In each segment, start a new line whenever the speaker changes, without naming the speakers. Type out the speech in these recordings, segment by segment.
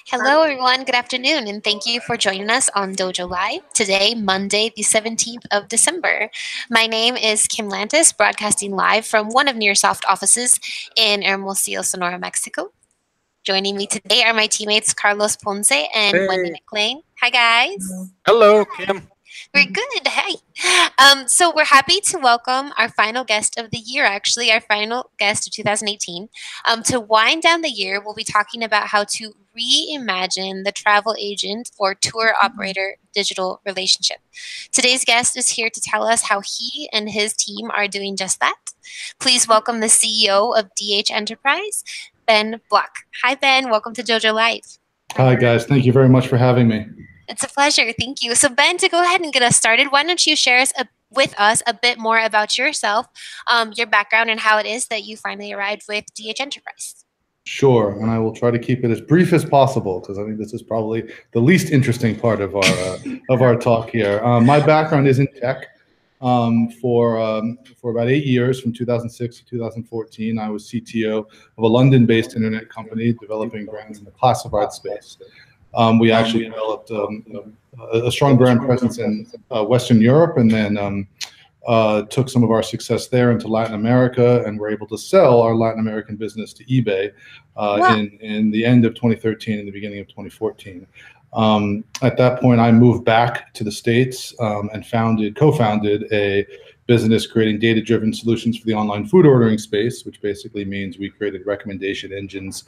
Hello, everyone. Good afternoon, and thank you for joining us on Dojo Live today, Monday, the 17th of December. My name is Kim Lantis, broadcasting live from one of Nearsoft offices in Hermosillo, Sonora, Mexico. Joining me today are my teammates Carlos Ponce and Wendy
Hey,
McLean. Hi, guys.
hello, Kim.
We're good. Hey. So we're happy to welcome our final guest of the year, actually, our final guest of 2018. To wind down the year, we'll be talking about how to reimagine the travel agent or tour operator digital relationship. Today's guest is here to tell us how he and his team are doing just that. Please welcome the CEO of DH Enterprise, Ben Block. Hi, Ben. Welcome to JoJo Live.
Hi, guys. Thank you very much for having me.
It's a pleasure. Thank you. So, Ben, to go ahead and get us started, why don't you share with us a bit more about yourself, your background, and how it is that you finally arrived with DH Enterprise?
Sure, and I will try to keep it as brief as possible because I think this is probably the least interesting part of our talk here. My background is in tech. For about 8 years, from 2006 to 2014, I was CTO of a London-based internet company developing brands in the classified space. We actually developed a strong brand presence in Western Europe, and then took some of our success there into Latin America, and were able to sell our Latin American business to eBay in the end of 2013 and the beginning of 2014. At that point, I moved back to the States and co-founded a business creating data-driven solutions for the online food ordering space, which basically means we created recommendation engines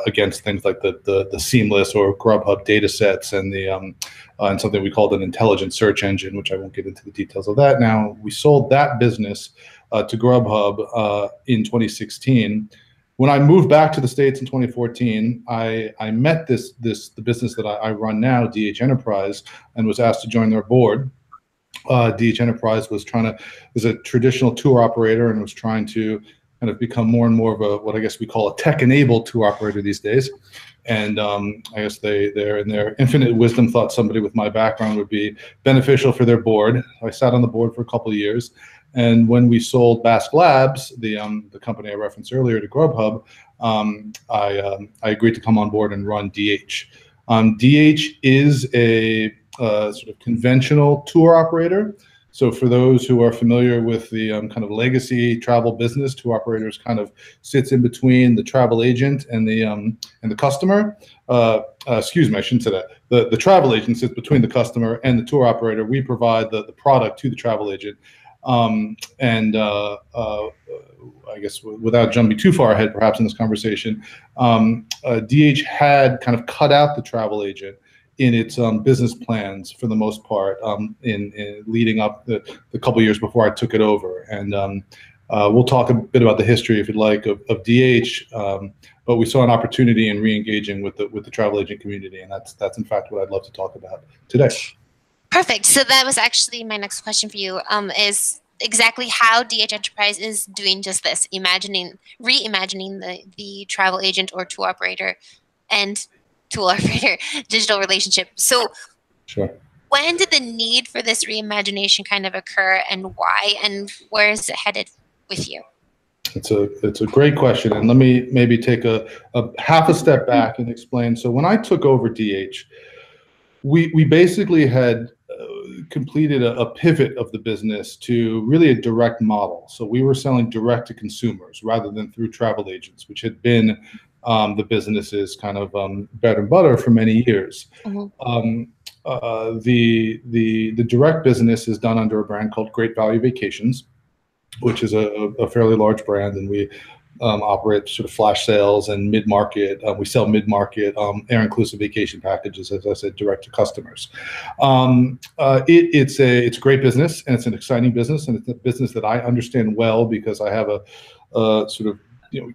against things like the Seamless or Grubhub data sets and something we called an intelligent search engine, which I won't get into the details of that now. We sold that business to Grubhub in 2016. When I moved back to the States in 2014, I met the business that I run now, DH Enterprise, and was asked to join their board. DH Enterprise is a traditional tour operator and was trying to kind of become more and more of what I guess we call a tech-enabled tour operator these days. And I guess they're in their infinite wisdom thought somebody with my background would be beneficial for their board. I sat on the board for a couple of years. And when we sold Basque Labs, the company I referenced earlier, to Grubhub, I agreed to come on board and run DH. DH is a sort of conventional tour operator. So for those who are familiar with the kind of legacy travel business, tour operators kind of sits in between the travel agent and the customer. Excuse me, I shouldn't say that. The travel agent sits between the customer and the tour operator. We provide the product to the travel agent. I guess without jumping too far ahead, perhaps in this conversation, DH had kind of cut out the travel agent in its business plans for the most part, in leading up the couple years before I took it over. And we'll talk a bit about the history, if you'd like, of DH. But we saw an opportunity in re-engaging with the travel agent community, and that's in fact what I'd love to talk about today.
Perfect. So that was actually my next question for you, is exactly how DH Enterprise is doing just this, reimagining the travel agent or tour operator and tool operator digital relationship. So
Sure.
When did the need for this reimagination kind of occur, and why, and where is it headed with you?
It's a great question, and let me maybe take a half a step back and explain. So when I took over DH, we basically had completed a pivot of the business to really a direct model. So we were selling direct to consumers rather than through travel agents, which had been the business's kind of bread and butter for many years. Mm-hmm. The direct business is done under a brand called Great Value Vacations, which is a fairly large brand, and we operate sort of flash sales and mid-market. We sell mid-market air-inclusive vacation packages, as I said, direct to customers. It's a great business, and it's an exciting business, and it's a business that I understand well because I have a sort of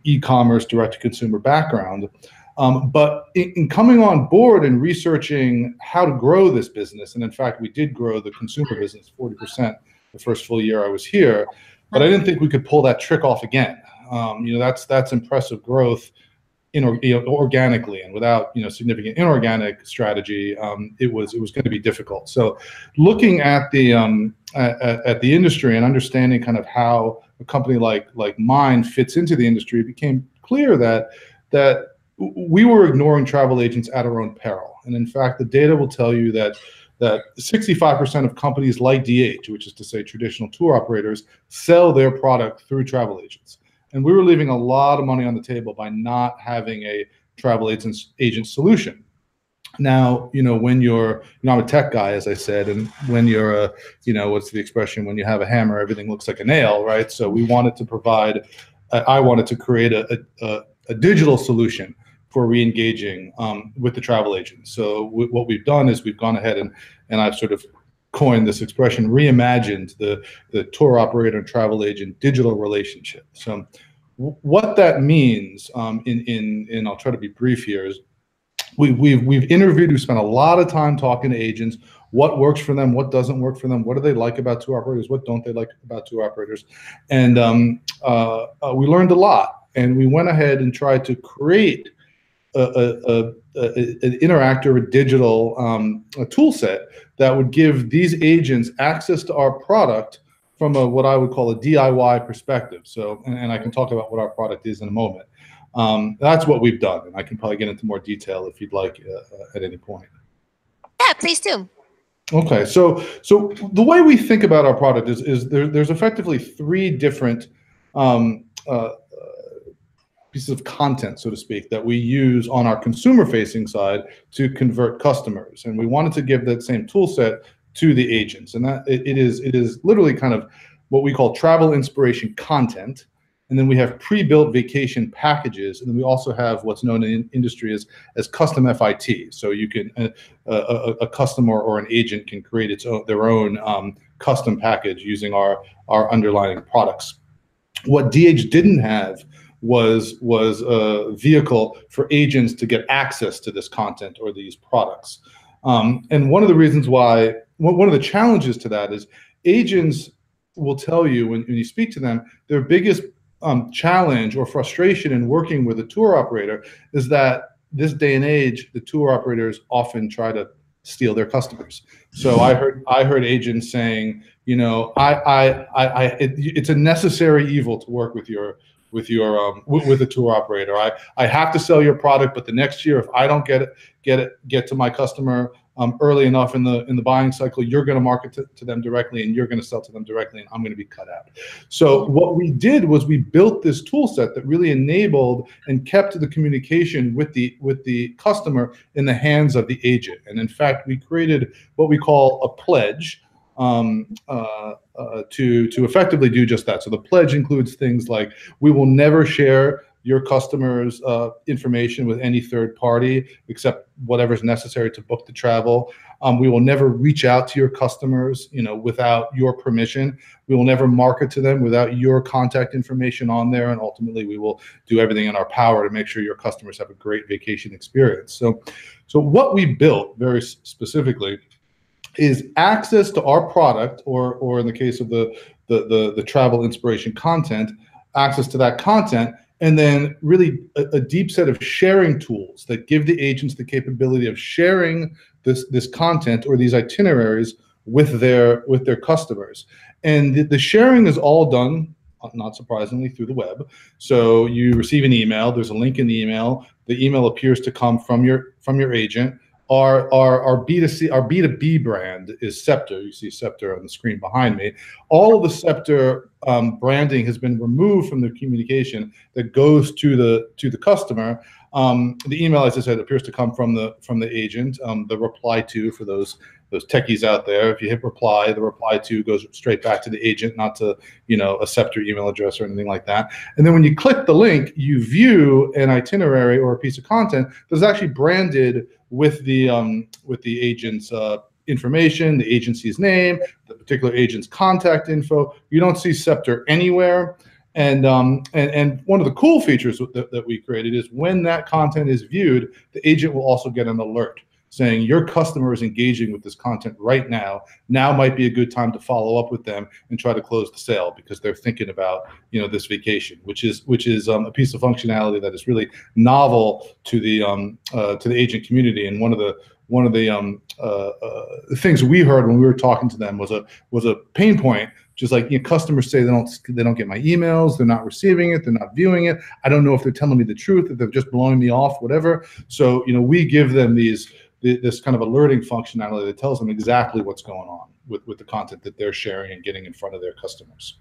e-commerce direct-to-consumer background. But in coming on board and researching how to grow this business, and in fact, we did grow the consumer business 40% the first full year I was here, but I didn't think we could pull that trick off again. That's impressive growth organically, and without significant inorganic strategy, it was going to be difficult. So looking at the industry and understanding kind of how a company like mine fits into the industry, it became clear that we were ignoring travel agents at our own peril. And in fact, the data will tell you that 65% of companies like DH, which is to say traditional tour operators, sell their product through travel agents. And we were leaving a lot of money on the table by not having a travel agent solution. Now, when you're, I'm a tech guy, as I said, and when you're what's the expression? When you have a hammer, everything looks like a nail, right? So we wanted to provide, I wanted to create a digital solution for re-engaging with the travel agent. So what we've done is we've gone ahead and I've sort of coined this expression, reimagined the tour operator and travel agent digital relationship. So what that means, in I'll try to be brief here, is we've interviewed, we've spent a lot of time talking to agents, what works for them, what doesn't work for them, what do they like about tour operators, what don't they like about tour operators, and we learned a lot, and we went ahead and tried to create an interactive or digital tool set that would give these agents access to our product from what I would call a DIY perspective. So, and I can talk about what our product is in a moment. That's what we've done, and I can probably get into more detail if you'd like at any point.
Yeah, please do.
Okay, so the way we think about our product is there's effectively three different pieces of content, so to speak, that we use on our consumer-facing side to convert customers, and we wanted to give that same tool set to the agents, and that it is literally kind of what we call travel inspiration content. And then we have pre-built vacation packages, and then we also have what's known in industry as custom FIT. So you can a customer or an agent can create their own custom package using our underlying products. What DH didn't have was a vehicle for agents to get access to this content or these products. And one of the reasons why, one of the challenges to that is agents will tell you when you speak to them, their biggest challenge or frustration in working with a tour operator is that this day and age, the tour operators often try to steal their customers. So I heard agents saying, it's a necessary evil to work with a tour operator. I have to sell your product, but the next year, if I don't get to my customer early enough in the buying cycle, you're going to market to them directly, and you're going to sell to them directly, and I'm going to be cut out. So what we did was we built this tool set that really enabled and kept the communication with the customer in the hands of the agent. And in fact, we created what we call a pledge to effectively do just that. So the pledge includes things like, we will never share your customers' information with any third party except whatever's necessary to book the travel. We will never reach out to your customers, without your permission. We will never market to them without your contact information on there. And ultimately, we will do everything in our power to make sure your customers have a great vacation experience. So what we built very specifically is access to our product, or in the case of the travel inspiration content, access to that content, and then really a deep set of sharing tools that give the agents the capability of sharing this content or these itineraries with their customers. And the sharing is all done, not surprisingly, through the web. So you receive an email, there's a link in the email appears to come from your agent. Our B2C, our B2B brand is Scepter. You see Scepter on the screen behind me. All of the Scepter branding has been removed from the communication that goes to the customer. The email, as I said, appears to come from the agent. The reply to, for those techies out there, if you hit reply, the reply to goes straight back to the agent, not to a Scepter email address or anything like that. And then when you click the link, you view an itinerary or a piece of content that's actually branded with the agent's information, the agency's name, the particular agent's contact info. You don't see Scepter anywhere. And one of the cool features that we created is when that content is viewed, the agent will also get an alert saying your customer is engaging with this content right now. Now might be a good time to follow up with them and try to close the sale because they're thinking about this vacation, which is a piece of functionality that is really novel to the agent community. And one of the things we heard when we were talking to them was a pain point Just like customers say they don't get my emails, they're not receiving it, they're not viewing it. I don't know if they're telling me the truth, if they're just blowing me off, whatever. So we give them this kind of alerting functionality that tells them exactly what's going on with the content that they're sharing and getting in front of their customers.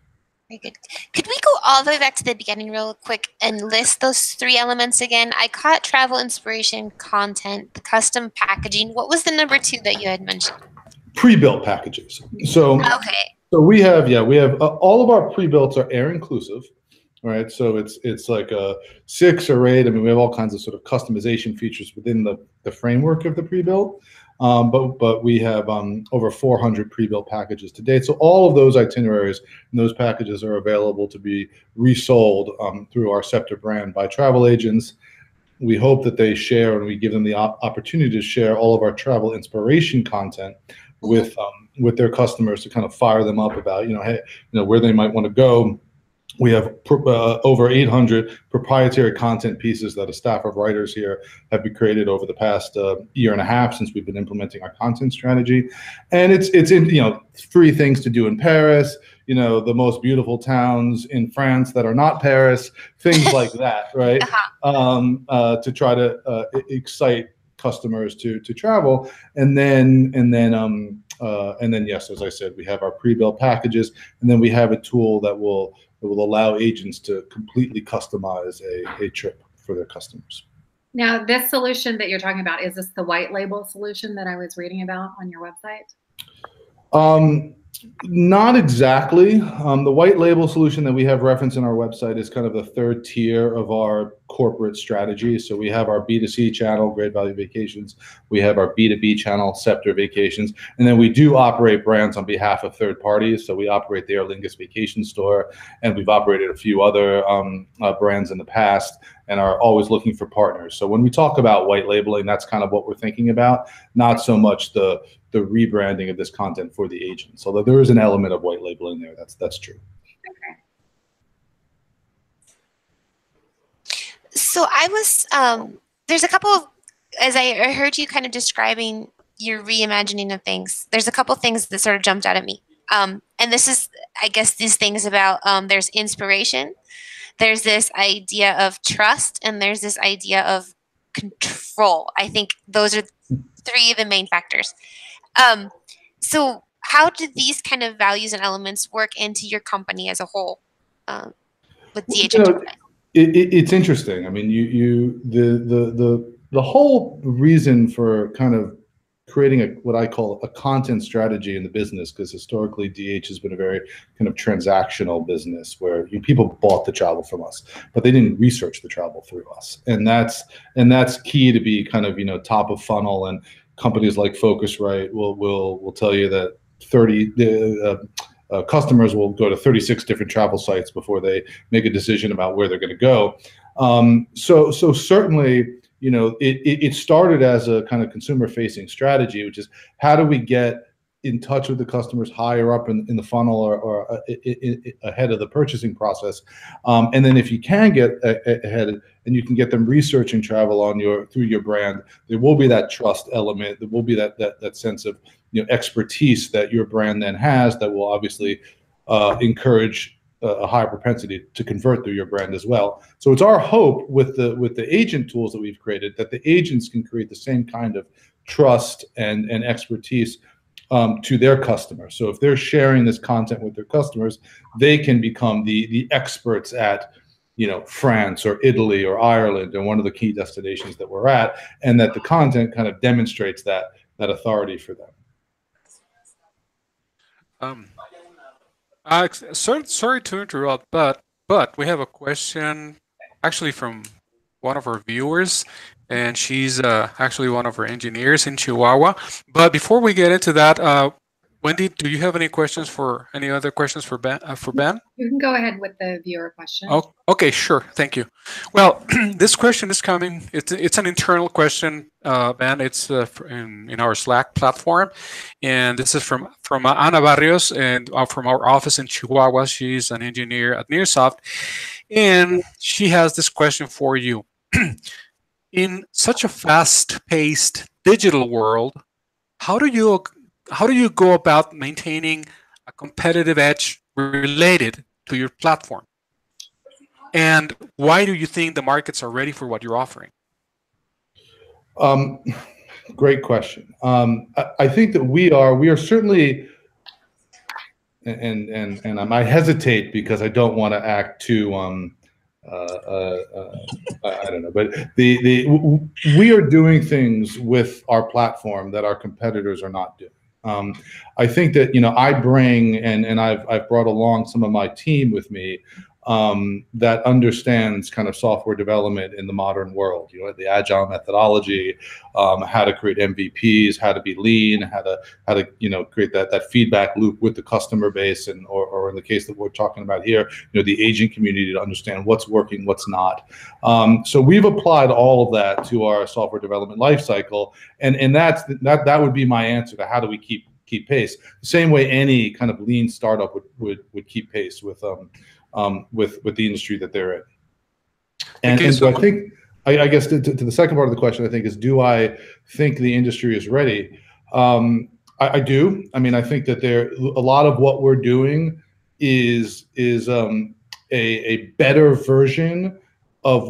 Very good. Could we go all the way back to the beginning real quick and list those 3 elements again? I caught travel inspiration, content, the custom packaging. What was the number 2 that you had mentioned?
Pre-built packages. So we have all of our pre-builts are air inclusive. All right, so it's like a 6 or 8. I mean, we have all kinds of sort of customization features within the framework of the pre-built. But we have over 400 pre-built packages to date. So all of those itineraries and those packages are available to be resold through our Scepter brand by travel agents. We hope that they share, and we give them the opportunity to share all of our travel inspiration content with their customers to kind of fire them up about hey, where they might want to go. We have over 800 proprietary content pieces that a staff of writers here have been created over the past year and a half since we've been implementing our content strategy. And it's in 3 things to do in Paris, the most beautiful towns in France that are not Paris, things like that, right? To try to excite customers to travel. And then yes, as I said, we have our pre-built packages, and then we have a tool that will allow agents to completely customize a trip for their customers.
Now, this solution that you're talking about, is this the white label solution that I was reading about on your website?
Not exactly. The white label solution that we have referenced in our website is kind of the 3rd tier of our corporate strategy. So we have our B2C channel, Great Value Vacations. We have our B2B channel, Scepter Vacations. And then we do operate brands on behalf of third parties. So we operate the Aer Lingus Vacation Store, and we've operated a few other brands in the past, and are always looking for partners. So when we talk about white labeling, that's kind of what we're thinking about, not so much the rebranding of this content for the agents. Although there is an element of white labeling there, that's true.
Okay.
So I was, there's a couple of, as I heard you kind of describing your reimagining of things, there's a couple of things that sort of jumped out at me. And this is, I guess, these things about, there's inspiration, there's this idea of trust, and there's this idea of control. I think those are 3 of the main factors. So how do these kind of values and elements work into your company as a whole with DH Enterprise?
It's interesting. I mean, the whole reason for kind of creating what I call a content strategy in the business, because historically DH has been a very kind of transactional business where people bought the travel from us, but they didn't research the travel through us, and that's key to be kind of top of funnel. And companies like Focusrite will tell you that 30 customers will go to 36 different travel sites before they make a decision about where they're going to go. So certainly, it started as a kind of consumer-facing strategy, which is how do we get in touch with the customers higher up in the funnel or ahead of the purchasing process, and then if you can get ahead and you can get them researching travel through your brand, there will be that trust element. There will be that sense of expertise that your brand then has that will obviously encourage a higher propensity to convert through your brand as well. So it's our hope with the agent tools that we've created that the agents can create the same kind of trust and expertise to their customers. So if they're sharing this content with their customers, they can become the experts at France or Italy or Ireland, and one of the key destinations that we're at, and that the content kind of demonstrates that authority for them.
Sorry to interrupt, but we have a question actually from one of our viewers, and she's actually one of our engineers in Chihuahua. But before we get into that, Wendy, do you have any other questions for Ben?
You can go ahead with the viewer question.
Oh, okay, sure. Thank you. Well, this question is coming. It's an internal question, Ben. It's in our Slack platform, and this is from Ana Barrios, and from our office in Chihuahua. She's an engineer at Nearsoft, and she has this question for you. In such a fast-paced digital world, how do you go about maintaining a competitive edge related to your platform? And why do you think the markets are ready for what you're offering?
Great question. I think that we are certainly, and I hesitate because I don't want to act too, I don't know, but we are doing things with our platform that our competitors are not doing. I think that, I bring, and I've brought along some of my team with me, that understands kind of software development in the modern world, the agile methodology, how to create MVPs, how to be lean, how to create that feedback loop with the customer base, and or in the case that we're talking about here, the agent community, to understand what's working, what's not. So we've applied all of that to our software development lifecycle, and that would be my answer to how do we keep pace. The same way any kind of lean startup would keep pace with the industry that they're in. And so I think, I guess to the second part of the question, I think, is, do I think the industry is ready? I do. I mean, I think that a lot of what we're doing is a better version of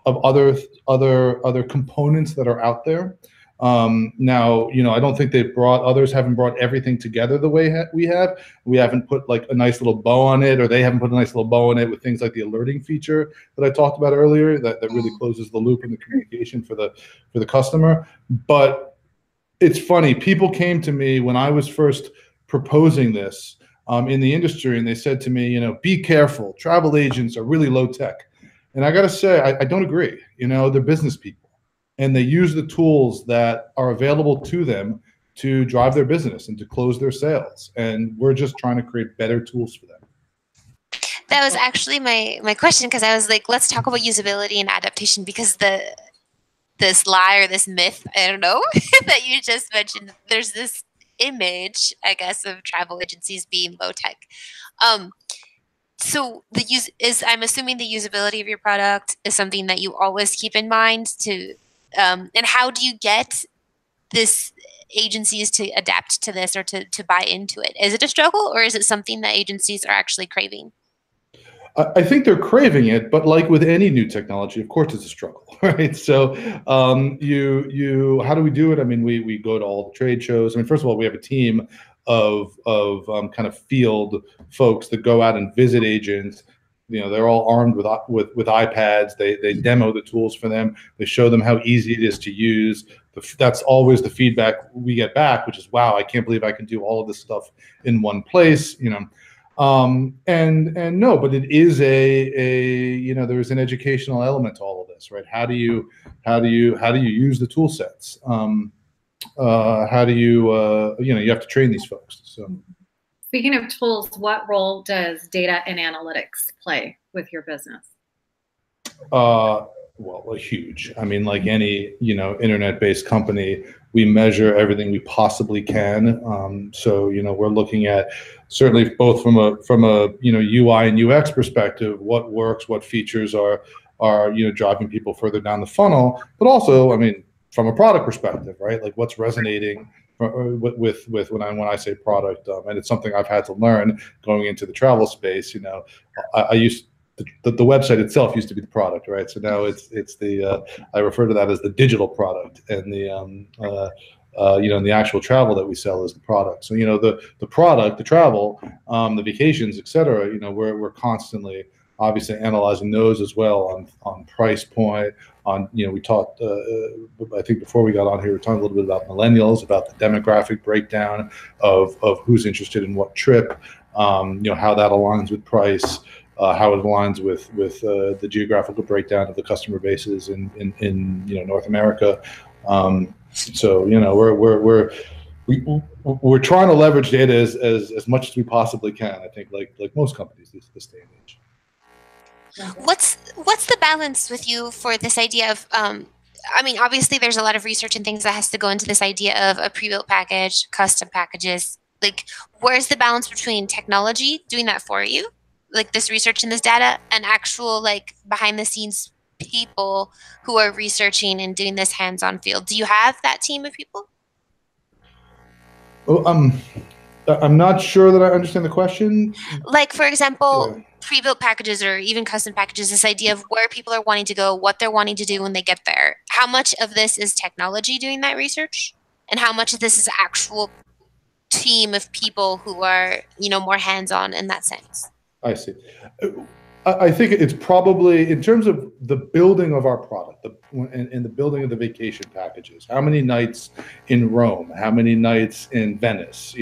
other components that are out there. Now, I don't think others haven't brought everything together the way we have. We haven't put like a nice little bow on it, or they haven't put a nice little bow on it with things like the alerting feature that I talked about earlier, that really closes the loop in the communication for the customer. But it's funny, people came to me when I was first proposing this in the industry, and they said to me, be careful, travel agents are really low tech. And I got to say, I don't agree. They're business people, and they use the tools that are available to them to drive their business and to close their sales. And we're just trying to create better tools for them.
That was actually my question, because I was like, let's talk about usability and adaptation, because this lie or this myth, I don't know, that you just mentioned, there's this image, I guess, of travel agencies being low tech. So I'm assuming the usability of your product is something that you always keep in mind and how do you get this agencies to adapt to this or to buy into it? Is it a struggle, or is it something that agencies are actually craving?
I think they're craving it, but like with any new technology, of course, it's a struggle, right? So, how do we do it? I mean, we go to all the trade shows. I mean, first of all, we have a team of kind of field folks that go out and visit agents. They're all armed with iPads. They demo the tools for them. They show them how easy it is to use. That's always the feedback we get back, which is, wow, I can't believe I can do all of this stuff in one place. And no, but it is there is an educational element to all of this, right? How do you use the tool sets? How do you you have to train these folks. So,
speaking of tools, what role does data and analytics play with your business?
Well, huge. I mean, like any internet-based company, we measure everything we possibly can. So we're looking at, certainly both from a UI and UX perspective, what works, what features are driving people further down the funnel, but also, I mean, from a product perspective, right? Like, what's resonating with when I say product, and it's something I've had to learn going into the travel space. I used the website itself used to be the product, right? So now it's the I refer to that as the digital product, and the actual travel that we sell is the product. So the product, the travel, the vacations, etc. We're constantly obviously analyzing those as well on price point. We talked, I think before we got on here, we talked a little bit about millennials, about the demographic breakdown of who's interested in what trip, how that aligns with price, how it aligns with the geographical breakdown of the customer bases in North America. So we're trying to leverage data as much as we possibly can. I think like most companies this day and age.
What's the balance with you for this idea of I mean, obviously there's a lot of research and things that has to go into this idea of a pre-built package, custom packages. Like, where's the balance between technology doing that for you, like this research and this data, and actual like behind the scenes people who are researching and doing this hands-on field? Do you have that team of people?
Well, I'm not sure that I understand the question.
Like, for example,
Yeah.
pre-built packages or even custom packages, this idea of where people are wanting to go, what they're wanting to do when they get there. How much of this is technology doing that research? And how much of this is actual team of people who are, more hands-on in that sense?
I see. I think it's probably, in terms of the building of our product, and the building of the vacation packages. How many nights in Rome? How many nights in Venice?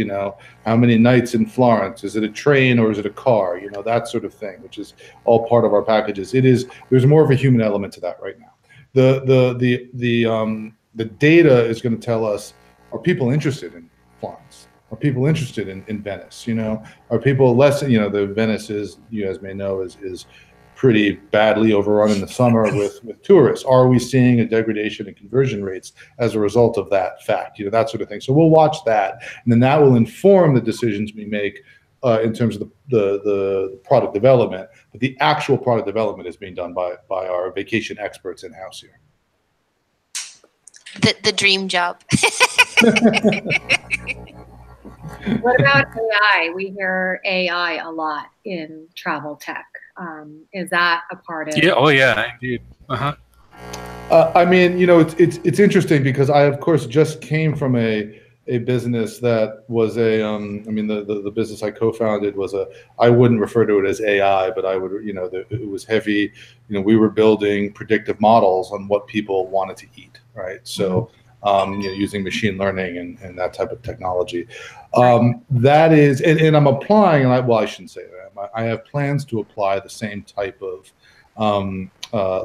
How many nights in Florence? Is it a train or is it a car? That sort of thing, which is all part of our packages. There's more of a human element to that right now. The data is going to tell us, are people interested in Florence? Are people interested in Venice? Are people less? The Venice is, you guys may know, is pretty badly overrun in the summer with tourists. Are we seeing a degradation in conversion rates as a result of that fact? That sort of thing. So we'll watch that, and then that will inform the decisions we make in terms of the product development. But the actual product development is being done by our vacation experts in house here.
The dream job.
What about AI? We hear AI a lot in travel tech. Is that a part of?
Yeah. Oh, yeah. Indeed. Uh-huh.
I mean, it's interesting because I, of course, just came from a business that was the business I co-founded was I wouldn't refer to it as AI, but I would, it was heavy. We were building predictive models on what people wanted to eat, right? So, using machine learning and that type of technology. That is, and I'm applying, I shouldn't say that. I have plans to apply the same type of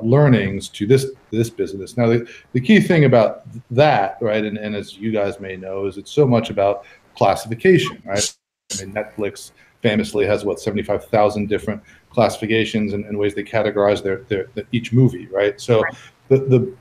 learnings to this business. Now, the key thing about that, right, and as you guys may know, is it's so much about classification, right? I mean, Netflix famously has 75,000 different classifications and ways they categorize their each movie, right? So the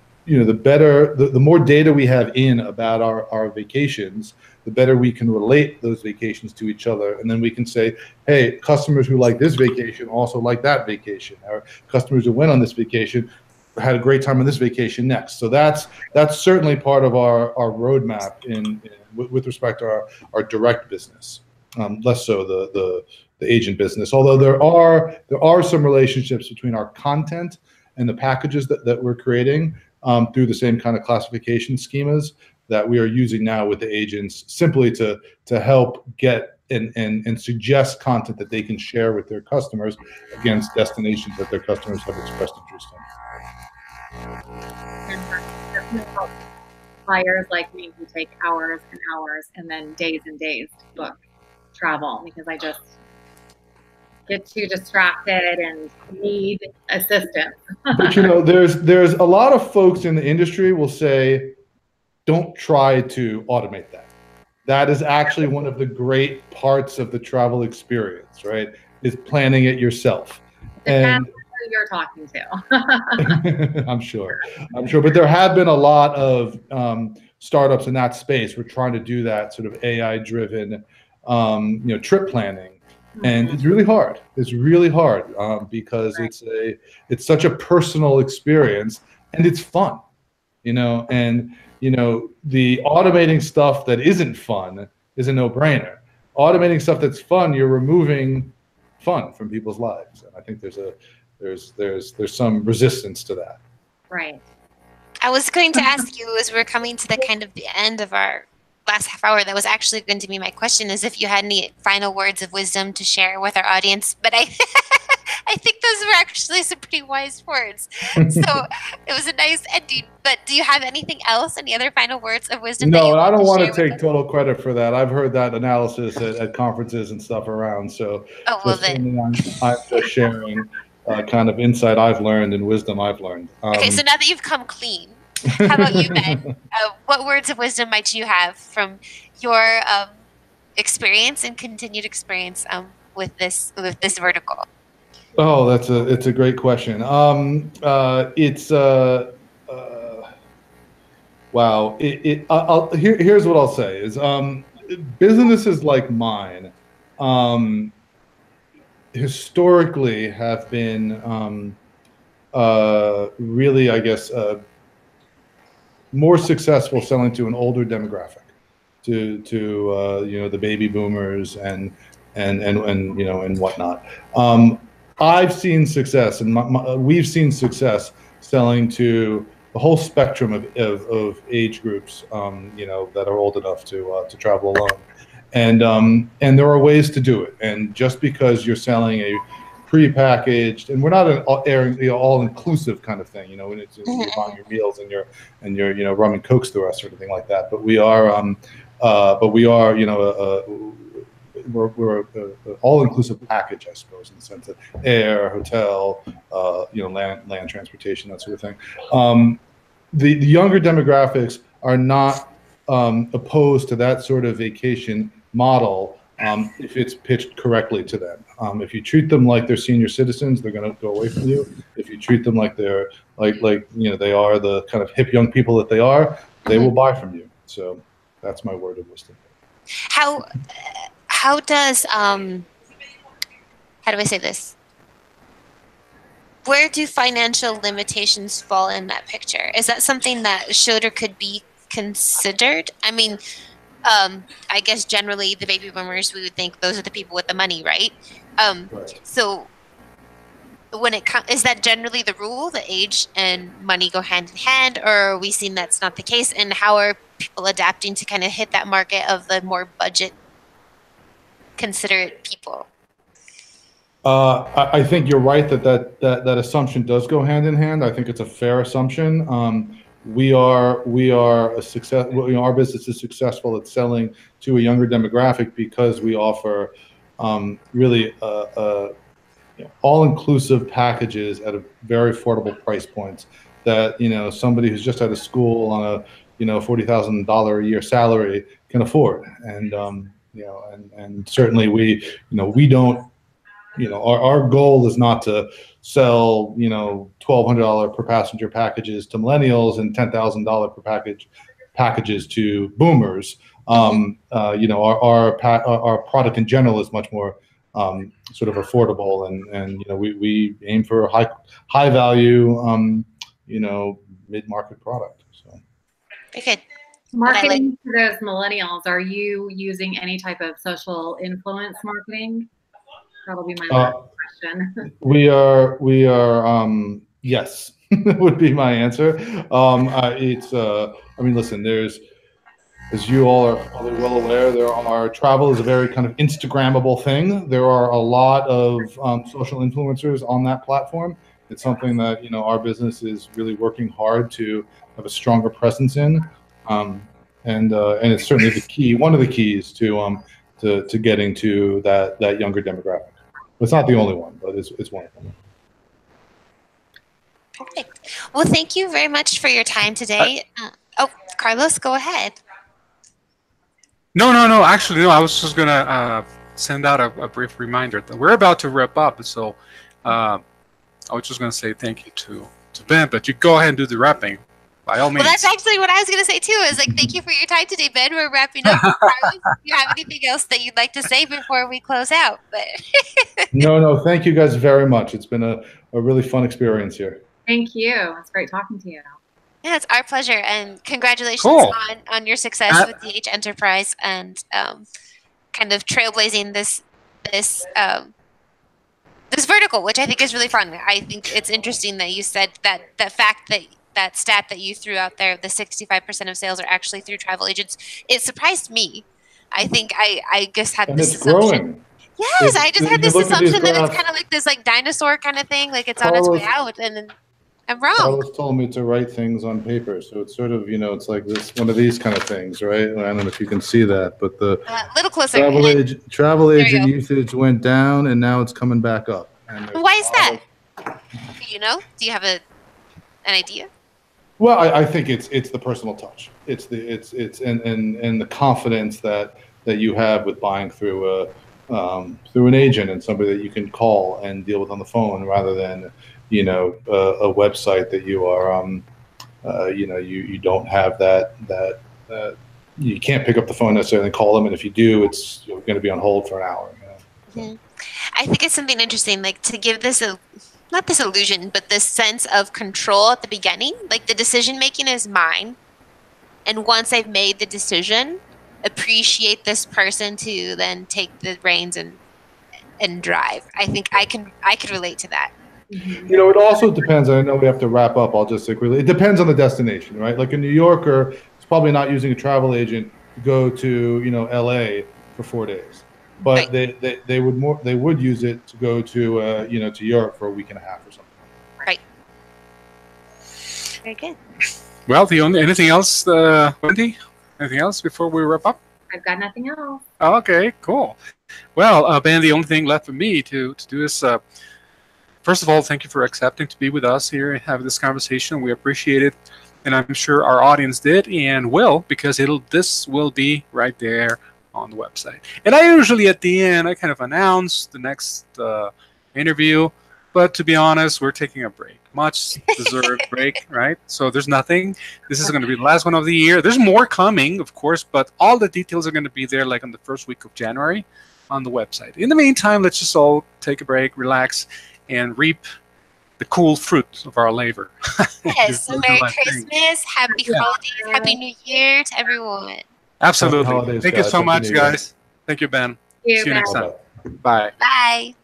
more data we have in about our vacations, the better we can relate those vacations to each other. And then we can say, hey, customers who like this vacation also like that vacation. Or customers who went on this vacation had a great time on this vacation next. So that's certainly part of our roadmap with respect to our direct business. Less so the agent business. Although there are some relationships between our content and the packages that we're creating through the same kind of classification schemas that we are using now with the agents, simply to help get and suggest content that they can share with their customers against destinations that their customers have expressed interest
And help buyers like me who take hours and hours and then days and days to book travel, because I just get too distracted and need assistance.
But there's a lot of folks in the industry will say, don't try to automate that. That is actually one of the great parts of the travel experience, right? Is planning it yourself.
Depends on who you're talking to.
I'm sure. But there have been a lot of startups in that space. We're trying to do that sort of AI-driven, trip planning. And it's really hard. It's really hard because it's such a personal experience, and it's fun, and the automating stuff that isn't fun is a no-brainer. Automating stuff that's fun, you're removing fun from people's lives, and I think there's some resistance to that.
Right.
I was going to ask you, as we're coming to the kind of the end of our last half hour, that was actually going to be my question, is if you had any final words of wisdom to share with our audience. But I think those were actually some pretty wise words. So it was a nice ending. But do you have anything else? Any other final words of wisdom?
No, and I don't want to take total credit for that. I've heard that analysis at conferences and stuff around. So,
then
I'm just sharing kind of insight I've learned and wisdom I've learned.
Okay, so now that you've come clean, how about you, Ben? What words of wisdom might you have from your experience and continued experience with this vertical?
Oh, it's a great question. Wow. Here's what I'll say is businesses like mine historically have been really, I guess, more successful selling to an older demographic. to the baby boomers and and whatnot. I've seen success, and we've seen success selling to the whole spectrum of age groups, that are old enough to travel alone, and there are ways to do it. And just because you're selling a pre-packaged, and we're not an all-inclusive kind of thing, when you're buying your meals and you're rum and cokes through us or anything like that. But we are, we're a all-inclusive package, I suppose, in the sense of air, hotel, land transportation, that sort of thing. The younger demographics are not opposed to that sort of vacation model if it's pitched correctly to them. If you treat them like they're senior citizens, they're going to go away from you. If you treat them like they're they are the kind of hip young people that they are, they will buy from you. So that's my word of wisdom.
How does how do I say this? Where do financial limitations fall in that picture? Is that something that should or could be considered? I mean, I guess generally the baby boomers, we would think those are the people with the money, right?
Right.
So when it comes, is that generally the rule, that age and money go hand in hand, or are we seeing that's not the case? And how are people adapting to kind of hit that market of the more budget considerate people?
I think you're right that assumption does go hand in hand. I think it's a fair assumption. We are a success. Our business is successful at selling to a younger demographic because we offer really all-inclusive packages at a very affordable price points that somebody who's just out of school on a $40,000 a year salary can afford. And and certainly we don't. Our goal is not to sell, $1,200 per passenger packages to millennials and $10,000 per packages to boomers. Our product in general is much more sort of affordable, and we aim for a high value, mid-market product. So.
Very good.
Marketing to those millennials, are you using any type of social influence marketing? That'll be my last question.
We are. Yes, would be my answer. Listen. There's, as you all are probably well aware, travel is a very kind of Instagrammable thing. There are a lot of social influencers on that platform. It's something that our business is really working hard to have a stronger presence in, and it's certainly the key. One of the keys to getting to that younger demographic. It's not the only one, but it's one of them.
Perfect. Well, thank you very much for your time today. Carlos, go ahead.
No. Actually, no. I was just gonna send out a brief reminder that we're about to wrap up. So I was just gonna say thank you to Ben, but you go ahead and do the wrapping. By all means.
Well, that's actually what I was going to say too. Is thank you for your time today, Ben. We're wrapping up. Do you have anything else that you'd like to say before we close out? But
No. Thank you guys very much. It's been a really fun experience here.
Thank you. It's great talking to you.
Yeah, it's our pleasure, and congratulations on your success with DH Enterprise and kind of trailblazing this vertical, which I think is really fun. I think it's interesting that you said that fact that stat that you threw out there, the 65% of sales are actually through travel agents. It surprised me. I think I just had this assumption.
Growing.
Yes, I just had this assumption that it's kind of like this dinosaur kind of thing, like it's on its way out, and then I'm wrong.
Carlos told me to write things on paper, so it's sort of it's like this one of these kind of things, right? I don't know if you can see that, but the
little closer.
Travel agent usage went down, and now it's coming back up.
Why is that? Do you have an idea?
Well, I think it's the personal touch. It's the confidence that you have with buying through an agent and somebody that you can call and deal with on the phone, rather than a website that you are you don't have that you can't pick up the phone necessarily and call them, and if you do, it's going to be on hold for an hour.
Mm-hmm. I think it's something interesting, to give this not this illusion, but this sense of control at the beginning. The decision making is mine, and once I've made the decision, appreciate this person to then take the reins and drive. I think I could relate to that.
Mhm.
You know, it also depends. I know we have to wrap up. I'll just say quickly. It depends on the destination, right? Like a New Yorker is probably not using a travel agent to go to, you know, LA for 4 days, but
Right.
they would use it to go to you know, to Europe for a week and a half or something.
Right. Very good.
Well, anything else, Wendy? Anything else before we wrap up?
I've got nothing else.
Okay, cool. Well, Ben, the only thing left for me to do is, first of all, thank you for accepting to be with us here and have this conversation. We appreciate it, and I'm sure our audience did and will, because this will be right there on the website. And I usually at the end I kind of announce the next interview, but to be honest, we're taking a break, much deserved break, right? So there's nothing. This is going to be the last one of the year. There's more coming, of course, but all the details are going to be there, like on the first week of January, on the website. In the meantime, let's just all take a break, relax, and reap the cool fruits of our labor.
Yes. So Merry
Thing.
Christmas, Happy Holidays, Happy New Year to everyone.
Absolutely.
Happy holidays,
Thank you
guys.
so
Happy
much,
New Year.
guys. Thank you, Ben.
Thank you,
See you next
Ben.
time. Bye.
Bye.